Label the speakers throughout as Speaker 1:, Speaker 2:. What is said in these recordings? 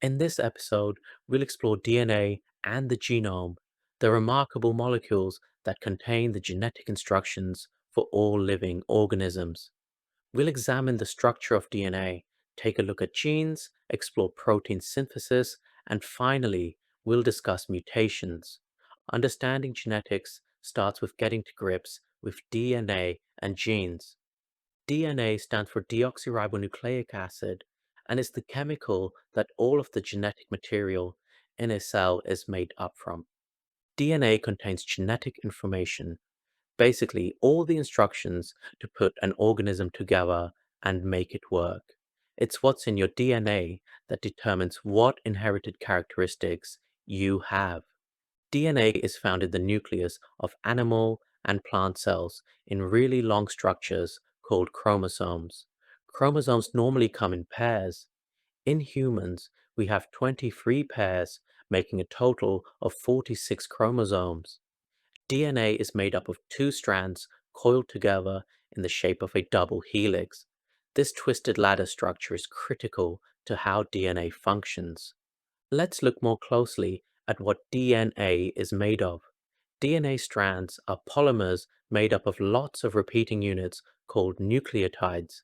Speaker 1: In this episode, we'll explore DNA and the genome, the remarkable molecules that contain the genetic instructions for all living organisms. We'll examine the structure of DNA, take a look at genes, explore protein synthesis, and finally, we'll discuss mutations. Understanding genetics starts with getting to grips with DNA and genes. DNA stands for deoxyribonucleic acid and is the chemical that all of the genetic material in a cell is made up from. DNA contains genetic information, basically all the instructions to put an organism together and make it work. It's what's in your DNA that determines what inherited characteristics you have. DNA is found in the nucleus of animal and plant cells in really long structures called chromosomes. Chromosomes normally come in pairs. In humans, we have 23 pairs, making a total of 46 chromosomes. DNA is made up of two strands coiled together in the shape of a double helix. This twisted ladder structure is critical to how DNA functions. Let's look more closely at what DNA is made of. DNA strands are polymers made up of lots of repeating units called nucleotides.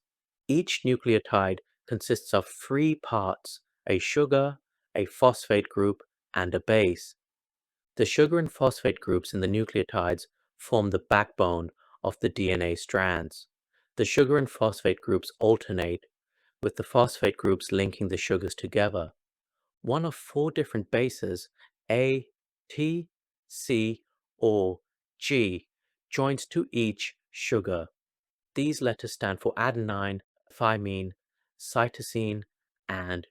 Speaker 1: Each nucleotide consists of three parts: a sugar, a phosphate group, and a base. The sugar and phosphate groups in the nucleotides form the backbone of the DNA strands. The sugar and phosphate groups alternate, with the phosphate groups linking the sugars together. One of four different bases, A, T, C, or G, joins to each sugar. These letters stand for adenine, thymine, cytosine, and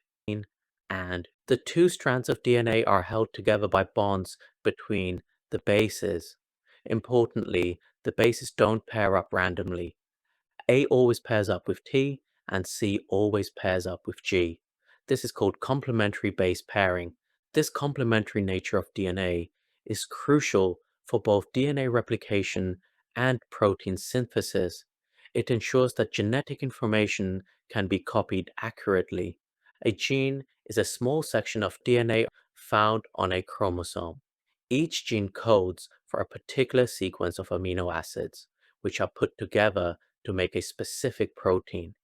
Speaker 1: and the two strands of DNA are held together by bonds between the bases. Importantly, the bases don't pair up randomly. A always pairs up with T, and C always pairs up with G. This is called complementary base pairing. This complementary nature of DNA is crucial for both DNA replication and protein synthesis. It ensures that genetic information can be copied accurately. A gene is a small section of DNA found on a chromosome. Each gene codes for a particular sequence of amino acids, which are put together to make a specific protein.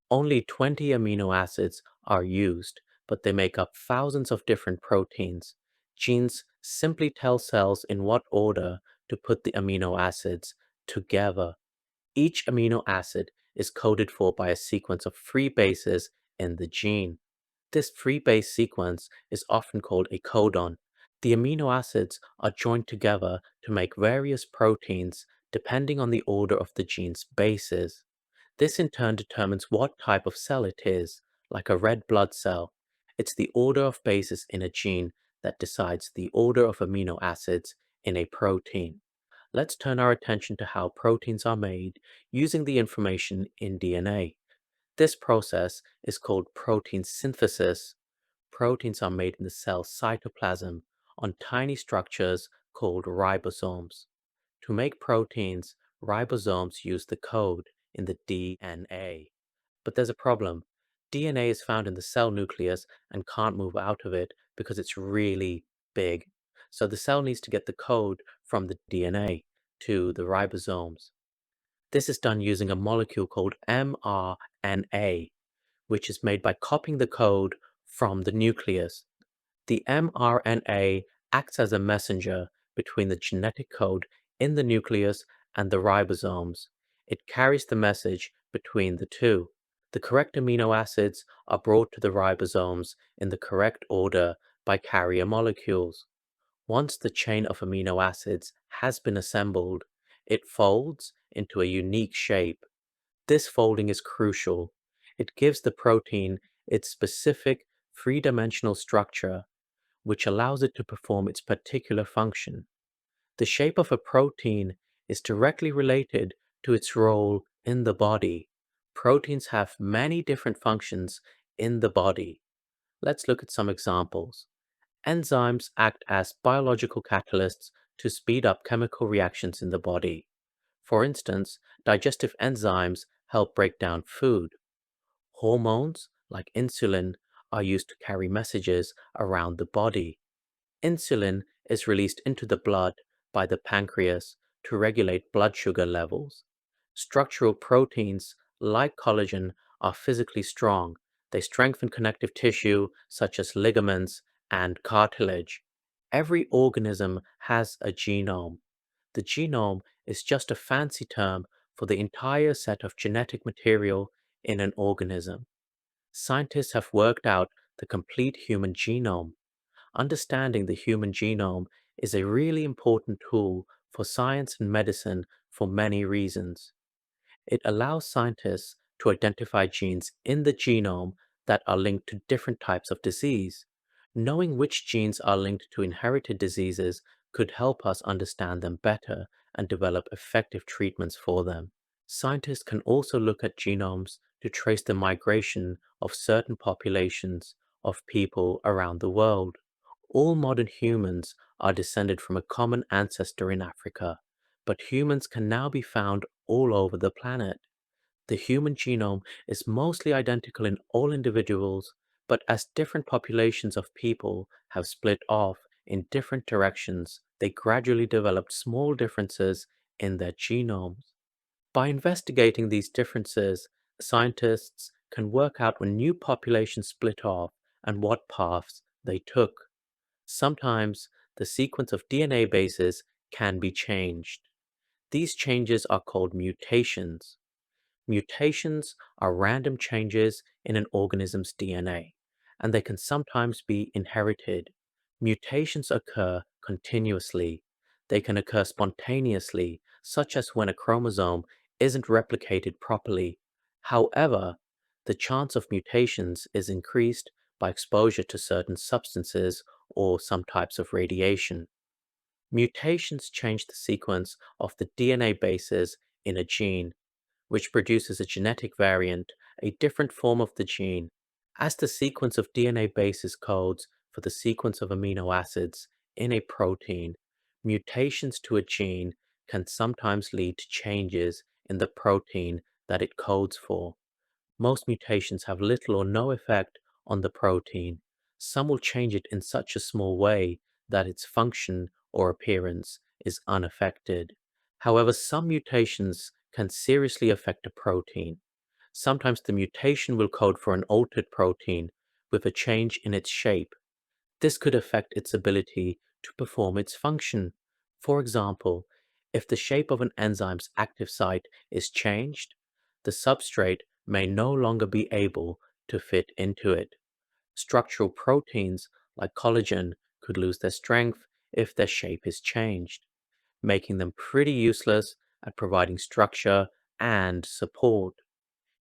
Speaker 1: Only 20 amino acids are used, but they make up thousands of different proteins. Genes simply tell cells in what order to put the amino acids together. Each amino acid is coded for by a sequence of three bases in the gene. This three-base sequence is often called a codon. The amino acids are joined together to make various proteins depending on the order of the gene's bases. This in turn determines what type of cell it is, like a red blood cell. It's the order of bases in a gene that decides the order of amino acids in a protein. Let's turn our attention to how proteins are made using the information in DNA. This process is called protein synthesis. Proteins are made in the cell cytoplasm on tiny structures called ribosomes. To make proteins, ribosomes use the code in the DNA. But there's a problem. DNA is found in the cell nucleus and can't move out of it because it's really big. So the cell needs to get the code from the DNA to the ribosomes. This is done using a molecule called mRNA, which is made by copying the code from the nucleus. The mRNA acts as a messenger between the genetic code in the nucleus and the ribosomes. It carries the message between the two. The correct amino acids are brought to the ribosomes in the correct order by carrier molecules. Once the chain of amino acids has been assembled, it folds into a unique shape. This folding is crucial. It gives the protein its specific three-dimensional structure, which allows it to perform its particular function. The shape of a protein is directly related to its role in the body. Proteins have many different functions in the body. Let's look at some examples. Enzymes act as biological catalysts to speed up chemical reactions in the body. For instance, digestive enzymes help break down food. Hormones, like insulin, are used to carry messages around the body. Insulin is released into the blood by the pancreas to regulate blood sugar levels. Structural proteins, like collagen, are physically strong. They strengthen connective tissue such as ligaments and cartilage. Every organism has a genome. The genome is just a fancy term for the entire set of genetic material in an organism. Scientists have worked out the complete human genome. Understanding the human genome is a really important tool for science and medicine for many reasons. It allows scientists to identify genes in the genome that are linked to different types of disease. Knowing which genes are linked to inherited diseases could help us understand them better and develop effective treatments for them. Scientists can also look at genomes to trace the migration of certain populations of people around the world. All modern humans are descended from a common ancestor in Africa, but humans can now be found all over the planet. The human genome is mostly identical in all individuals, but as different populations of people have split off in different directions, they gradually developed small differences in their genomes. By investigating these differences, scientists can work out when new populations split off and what paths they took. Sometimes the sequence of DNA bases can be changed. These changes are called mutations. Mutations are random changes in an organism's DNA, and they can sometimes be inherited. Mutations occur continuously. They can occur spontaneously, such as when a chromosome isn't replicated properly. However, the chance of mutations is increased by exposure to certain substances or some types of radiation. Mutations change the sequence of the DNA bases in a gene, which produces a genetic variant, a different form of the gene. As the sequence of DNA bases codes for the sequence of amino acids in a protein, mutations to a gene can sometimes lead to changes in the protein that it codes for. Most mutations have little or no effect on the protein. Some will change it in such a small way that its function or appearance is unaffected. However, some mutations can seriously affect a protein. Sometimes the mutation will code for an altered protein with a change in its shape. This could affect its ability to perform its function. For example, if the shape of an enzyme's active site is changed, the substrate may no longer be able to fit into it. Structural proteins like collagen could lose their strength if their shape is changed, making them pretty useless at providing structure and support.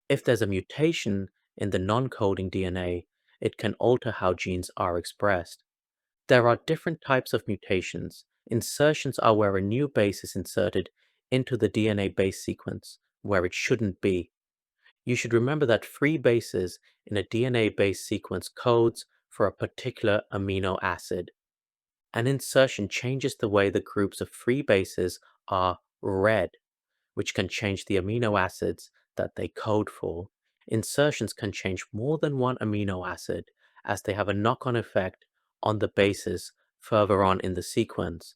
Speaker 1: If there's a mutation in the non-coding DNA, it can alter how genes are expressed. There are different types of mutations. Insertions are where a new base is inserted into the DNA base sequence where it shouldn't be. You should remember that free bases in a DNA base sequence codes for a particular amino acid. An insertion changes the way the groups of free bases are read, which can change the amino acids that they code for. Insertions can change more than one amino acid, as they have a knock-on effect on the bases further on in the sequence.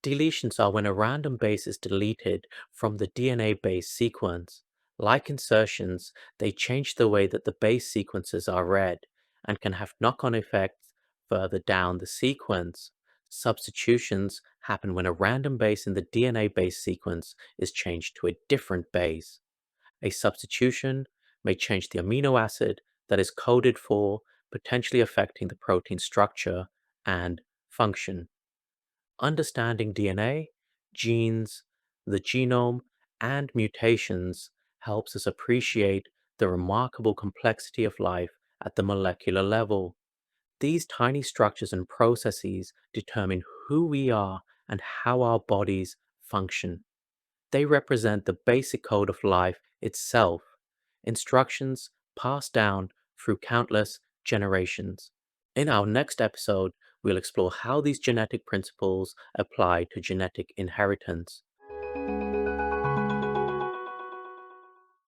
Speaker 1: Deletions are when a random base is deleted from the DNA base sequence. Like insertions, they change the way that the base sequences are read and can have knock-on effects further down the sequence. Substitutions happen when a random base in the DNA base sequence is changed to a different base. A substitution may change the amino acid that is coded for, potentially affecting the protein structure and function. Understanding DNA, genes, the genome, and mutations helps us appreciate the remarkable complexity of life at the molecular level. These tiny structures and processes determine who we are and how our bodies function. They represent the basic code of life itself, instructions passed down through countless generations. In our next episode, we'll explore how these genetic principles apply to genetic inheritance.